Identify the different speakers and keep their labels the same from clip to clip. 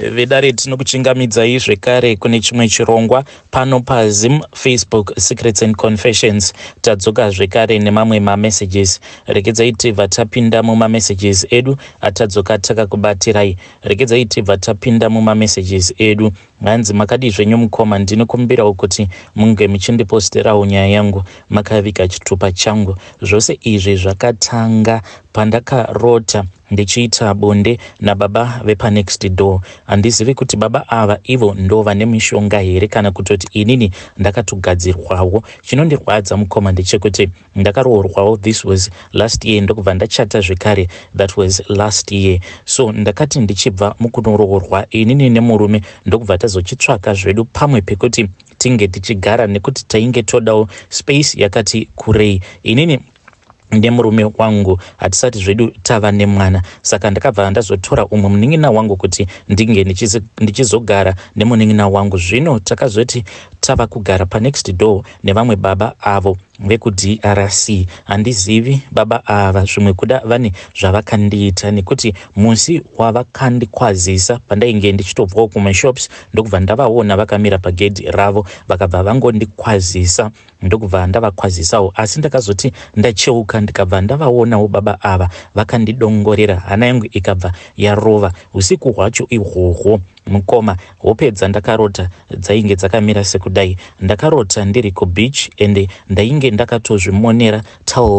Speaker 1: Vedare tinokuchingamidzai zvekare kune chimwe chirongwa pano paZim Facebook Secrets and Confessions. Tadzoka zvekare nemamwe mamessages. Regedzai tibva tapinda mumamessages edu atadzoka takakubatirai. Regedzai tibva tapinda mumamessages edu. Hanzi makadi zvenyu mukoma, ndinokumbirawo kuti munge muchindiposterawo nyaya yangu makavika chitupa changu. Zvose izvi zvakatanga pandakarota ndichiita bonde nababa vepanext door. Handizivi kuti baba ava ivo ndo vane mishonga here kana kutoti inini ndakatogadzirwawo. Chinondirwadza mukoma ndechekuti ndakaroorwawo, this was last year, ndokubva ndachata zvekare, that was last year. So ndakati ndichibva mukunoroorwa inini nemurume ndokubva tazochitsvaka zvedu pamwe pekuti tinge tichigara nekuti tainge todawo space yakati kurei. Inini nemurume wangu hatisati zvedu tava nemwana, saka ndakabva ndazotora umwe munin'ina wangu kuti ndinge ndichizogara nemunin'ina wangu. Zvino takazoti tava kugara panext door nevamwe baba avo vekudRC. Handizivi baba ava zvimwe kuda vane zvavakandiita, nekuti musi wavakandikwazisa pandainge ndichitobvawo kumashops ndokubva ndavaona vakamira pagedhi ravo vakabva vangondikwazisa ndokubva ndavakwazisawo. Asi ndakazoti ndacheuka ndikabva ndavaonawo baba ava vakandidongorera, hana yangu ikabva yarova. Usiku hwacho ihwohwo mukoma, hopedza ndakarota dzainge dzakamira sekudai. Ndakarota ndiri kubeach ende ndainge ndakatozvimonera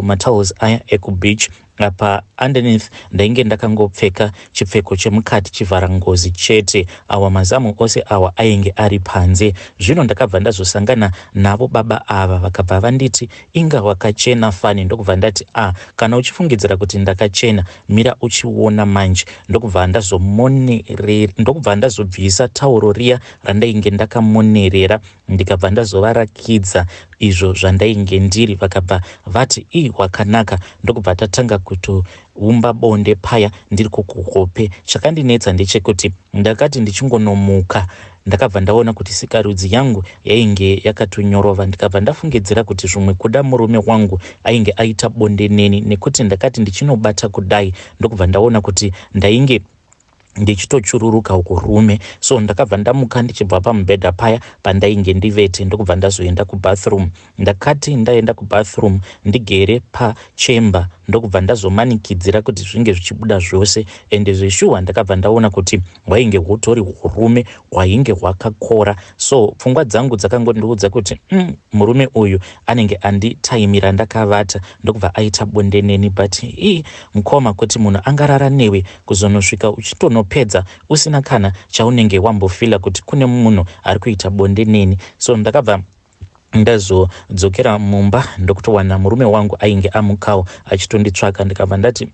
Speaker 1: matowels aya ekubeach. Apa underneath ndainge ndakangopfeka chipfeko chemukati chivhara ngozi chete. Awa mazamu ose awa ainge ari panze. Zvino ndakabva ndazosangana navo baba ava vakabva vanditi inga wakachena fani. Ndokubva ndati kana uchifungidzira kuti ndakachena mira uchiona manje. Ndokubva ndazobvisa tauro riya randainge ndakamonerera ndikabva ndazovarakidza izvo zvandainge ndiri. Vakabva vati wakanaka. Ndokubva tatanga kutoumba bonde paya ndiri kuhope. Chakandinetsa ndechekuti ndakati ndichingonomuka ndakabva ndaona kuti sikarudzi yangu yainge yakatonyorova. Ndikabva ndafungidzira kuti zvimwe kuda murume wangu ainge aita bonde neni, nekuti ndakati ndichinobata kudai ndokubva ndaona kuti ndainge ndichitochururuka kurume. So ndakabva ndamuka ndichibva pamubhedha paya pandainge ndivete ndokubva ndazoenda kubathroom. Ndakati ndaenda kubathroom ndigere pachemba ndokubva ndazomanikidzira kuti zvinge zvichibuda zvose, ende zveshuwa ndakabva ndaona kuti hwainge hutori hurume hwainge hwakakora. So pfungwa dzangu dzakangondiudza kuti murume uyu anenge anditaimira ndakavata ndokubva aita bonde neni. But mukoma, kuti munhu angarara newe kuzonosvika uchitonopedza usina kana chaunenge wambofila kuti kune munhu ari kuita bonde neni. So ndakabva ndazodzokera mumba ndokutowana murume wangu ainge amukawo achitonditsvaka. Ndikabva ndati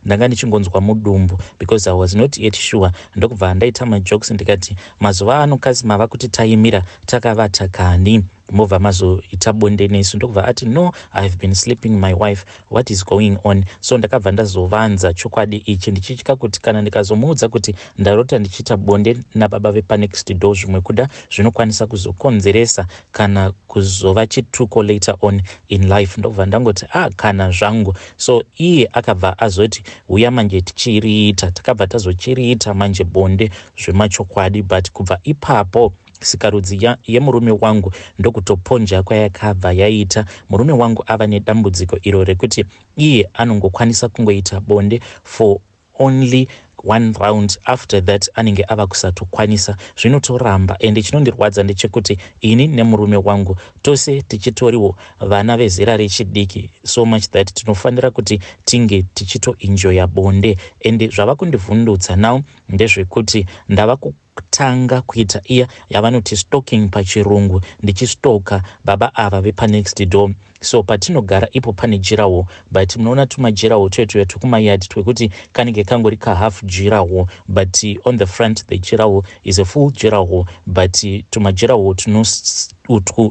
Speaker 1: ndanga ndichingonzwa mudumbu because I was not yet sure. Ndokubva ndaita majokes ndikati mazuva ano kazi mava kuti taimira takavata kani mobva mazoita bonde nesu. Ndokubva ati no, I have been sleeping my wife, what is going on? So ndakabva ndazovanza chokwadi ichi ndichitya kuti kana ndikazomuudza kuti ndarota ndichiita bonde nababa vepanext door zvimwe kuda zvinokwanisa kuzokonzeresa kana kuzova chituko later on in life. Ndokubva ndangoti kana zvangu. So iye akabva azoti uya manje tichiriita, takabva tazochiriita manje bonde zvemachokwadi. But kubva ipapo sikarudzi yemurume wangu ndokutoponja kwayakabva yaita. Murume wangu ava nedambudziko iro rekuti iye anongokwanisa kungoita bonde for only one round, after that anenge ava kusatokwanisa. Zvinotoramba, ende chinondirwadza ndechekuti ini nemurume wangu tose tichitoriwo vana vezera rechidiki, so much that tinofanira kuti tinge tichitoenjoya bonde. Ende zvava kundivhundutsa now ndezvekuti ndava kutanga kuita iya yavanoti stalking pachirungu, ndichistoka baba ava vepanext door. So patinogara ipo pane jirawo, but munoona tumajirawo twetuya tukumayadi twekuti kanenge kangori half jirawo, but on the front the jirawo is a full jirawo, but tumajirawo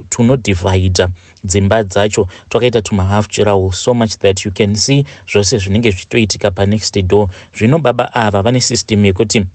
Speaker 1: tunodivide dzimba dzacho twakaita half jirawo, so much that you can see zvose zvinenge zvichitoitika panext door. Zvino baba ava vane system yekuti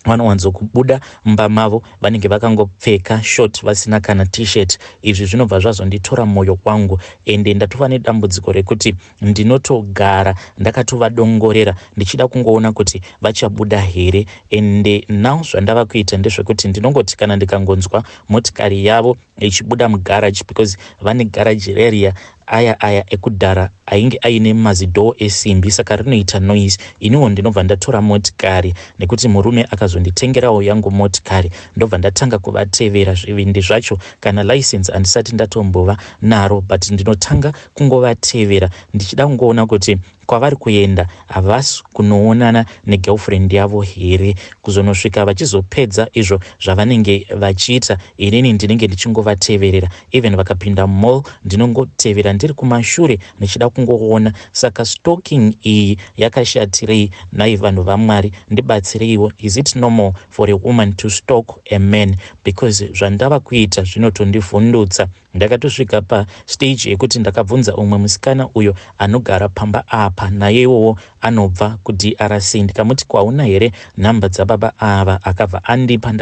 Speaker 1: vanowanzo kubuda mumba mavo vanenge vakangopfeka short vasina kana t-shirt. Izvi zvinobva zvazonditora mwoyo wangu ende ndatova nedambudziko rekuti ndinotogara ndakatovadongorera ndichida kungoona kuti vachabuda here. Ende now zvandava kuita ndezvekuti ndinongoti kana ndikangonzwa motikari yavo ichibuda mugarage, because vane garage area aya ekudhara ainge aine mazidhoo esimbi, saka rinoita noise. Iniwo ndinobva ndatora motikari nekuti murume akazonditengerawo yangu motikari, ndobva ndatanga kuvatevera. Zvivindi zvacho kana license handisati ndatombova naro, but ndinotanga kungovatevera ndichida kungoona kuti kwavari kuenda havasi kunoonana negirlfriend yavo here, kuzonosvika vachizopedza izvo zvavanenge vachiita. Inini ndinenge ndichingovateverera, even vakapinda mall ndinongotevera ndiri kumashure ndichida kungoona. Saka stalking iyi yakashatirei? Nai vanhu vaMwari ndibatsireiwo. Is it normal for a woman to stalk a man? Because zvandava kuita zvinotondivhundutsa. Ndakatosvika pastage yekuti ndakabvunza umwe musikana uyo anogara pamba apa, nayewo anobva kuDRC, ndikamuti kwauna here nhamba dzababa ava? Akabva andipa.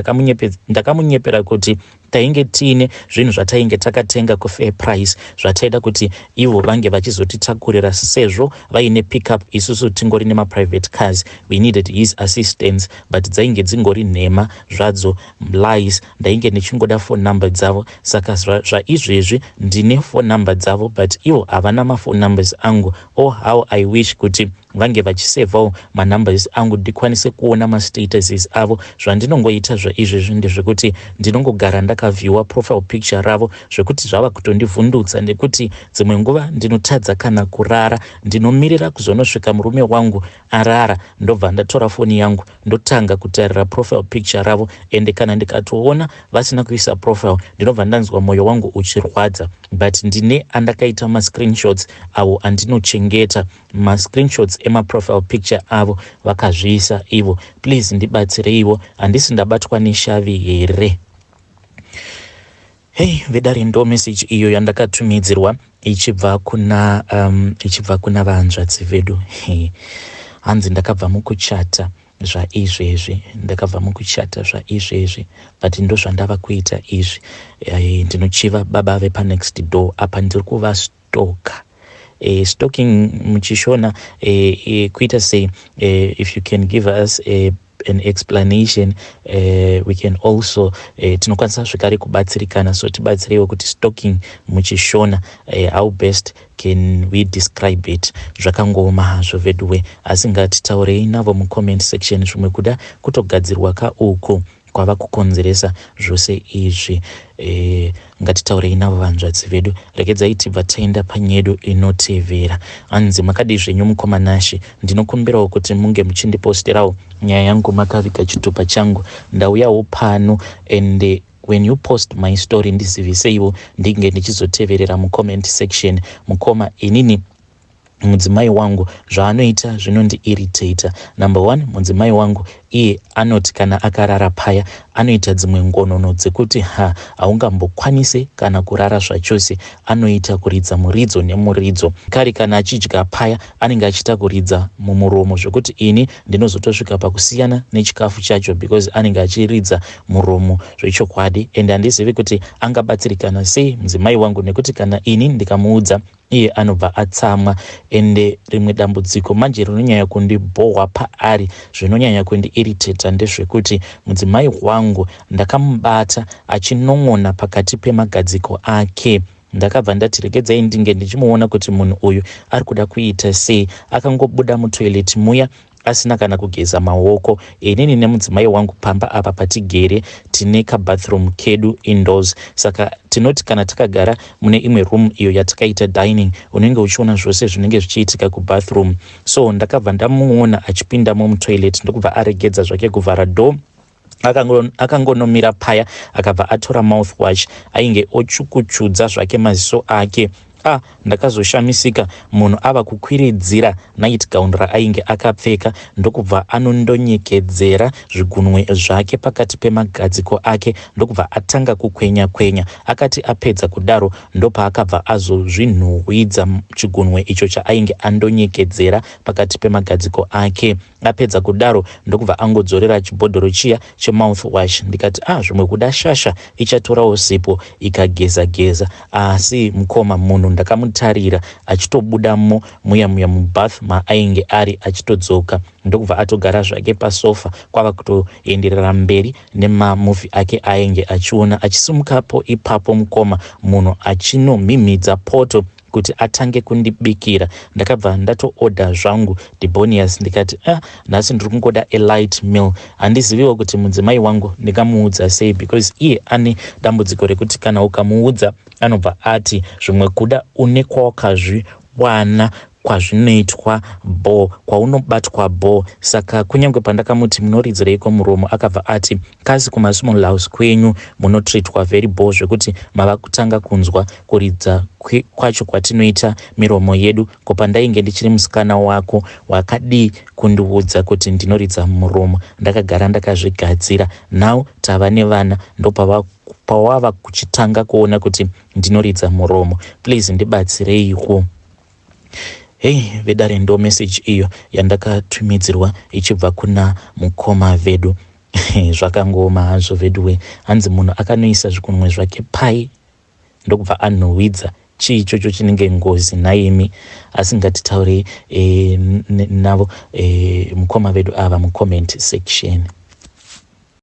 Speaker 1: Ndakamunyepera kuti tainge tiine zvinhu zvatainge takatenga kufair price zvataida kuti ivo vange vachizotitakurira, sezvo vaine pickup isusu tingori nemaprivate cars. We needed his assistance, but dzainge dzingori nhema zvadzo, lies. Ndainge ndichingoda phone number dzavo, saka zvaizvezvi ndine phone number dzavo, but ivo havana maphone numbers angu. Oh, how I wish kuti vange vachisevawo manumbers angu ndikwanise kuona mastatuses avo. Zvandinongoita zvaizvezvi ndezvekuti ndinongogara ndakavhiewa profile picture ravo, zvekuti zvava kutondivhundutsa, nekuti dzimwe nguva ndinotadza kana kurara, ndinomirira kuzonosvika murume wangu arara, ndobva ndatora foni yangu ndotanga kutarira profile picture ravo. Ende kana ndikatoona vasina kuisa profile, ndinobva ndanzwa mwoyo wangu uchirwadza. But ndine andakaita mascreenshots avo andinochengeta, mascreenshots emaprofile picture avo vakazviisa ivo. Please ndibatsireiwo, handisi ndabatwa neshavi here. Hey, vedare ndo message iyo yandakatumidzirwa ichibva kuna vahanzvadzi vedu. Hey, hanzi ndakabva mukuchata zvaizvezvi, but ndo zvandava kuita izvi. Ndinochiva baba vepa next door apa ndiri kuvastalka. Stalking muchishona kuita sei, if you can give us an explanation, we can also tinokwanisa zvikare kubatsirikana, so tibatsireiwo kuti stalking muchishona, how best can we describe it? Zvakangoma hazvo veduwe, asi ngatitaurei navo mucomment section zvimwe kuda kutogadzirwa kauku kwava kukonzeresa zvose izvi. Ngatitaurei navo vanzvadzi vedu. Regedzai tibva taenda panyedu inotevera. Hanzi makadi zvenyu mukoma Nashi, ndinokumbirawo kuti munge muchindiposterawo nyaya yangu makaviga chitupa changu. Ndauyawo pano, and when you post my story ndizivise ndinge ndichizoteverera mucomment section. Mukoma, inini mudzimai wangu zvaanoita zvinondiirritator. Number one, mudzimai wangu iye anoti kana akarara paya anoita dzimwe ngonono dzekuti haungambokwanise kana kurara zvachose. Anoita kuridza muridzo nemuridzo. Kari kana achidya paya anenge achiita kuridza mumuromo, zvekuti ini ndinozotosvika pakusiyana nechikafu chacho, because anenge achiridza muromo zvechokwadi. And handizivi kuti angabatsirikana sei mudzimai wangu, nekuti kana ini ndikamuudza iye anobva atsamwa. Ende rimwe dambudziko manje rinonyanya kundibhohwa paari, zvinonyanya kundiirritata ndezvekuti mudzimai wangu ndakamubata achinon'ona pakati pemagadziko ake. Ndakabva ndati regedzai ndinge ndichimuona kuti munhu uyu ari kuda kuita sei. Akangobuda mutoileti muya asina kana kugeza maoko. Inini nemudzimai wangu pamba apa patigere tine kabathroom kedu indoors, saka tinoti kana takagara mune imwe room iyo yatakaita dining, unenge uchiona zvose zvinenge zvichiitika kubathroom. So ndakabva ndamuona achipindamo mutoilet, ndokubva aregedza zvake kuvhara door. Akangonomira paya akabva atora mouthwash, ainge ochukuchudza zvake maziso ake ndakazoshamisika, munhu ava kukwiridzira night gown raainge akapfeka ndokubva anondonyekedzera zvigunwe zvake pakati pemagadziko ake ndokubva atanga kukwenya kwenya. Akati apedza kudaro ndopaakabva azozvinhuhwidza chigunwe icho chaainge andonyekedzera pakati pemagadziko ake. Apedza kudaro ndokubva angodzorera chibhodhoro chiya chemouthwash. Ndikati zvimwe kuda shasha ichatorawo sipo ikageza geza. Asi mukoma munhu ndakamutarira achitobudamo muya mubath maainge ari achitodzoka ndokubva atogara zvake pasofa kwava kutoenderera mberi nemamuvi ake ainge achiona. Achisimukapo ipapo mukoma munhu achinomhimhidza poto kuti atange kundibikira. Ndakabva ndatoorder zvangu Debonius ndikati nhasi ndiri kungoda a light meal. Handiziviwo kuti mudzimai wangu ndingamuudza sei, because iye ane dambudziko rekuti kana ukamuudza anobva ati zvimwe kuda une kwawakazviwana kwazvinoitwa kwaunobatwa saka kunyange pandakamuti munoridzireiko muromo akabva ati kasi kumasmall house kwenyu munotreatwa very zvekuti mava kutanga kunzwa kuridza kwacho kwatinoita miromo yedu. Ko pandainge ndichiri musikana wako wakadii kundiudza kuti ndinoridza muromo? Ndakagara ndakazvigadzira. Now tava nevana ndopawava kuchitanga kuona kuti ndinoridza muromo. Please ndibatsireiko. Vedare ndo message iyo yandakatumidzirwa ichibva kuna mukoma vedu. Zvakangoma hazvo veduwe. Hanzi munhu akanoisa zvikunwe zvake pai ndokubva anhuhwidza chii ichocho chinenge ngozi naimi. Asi ngatitaure navo mukoma vedu ava mucomment section.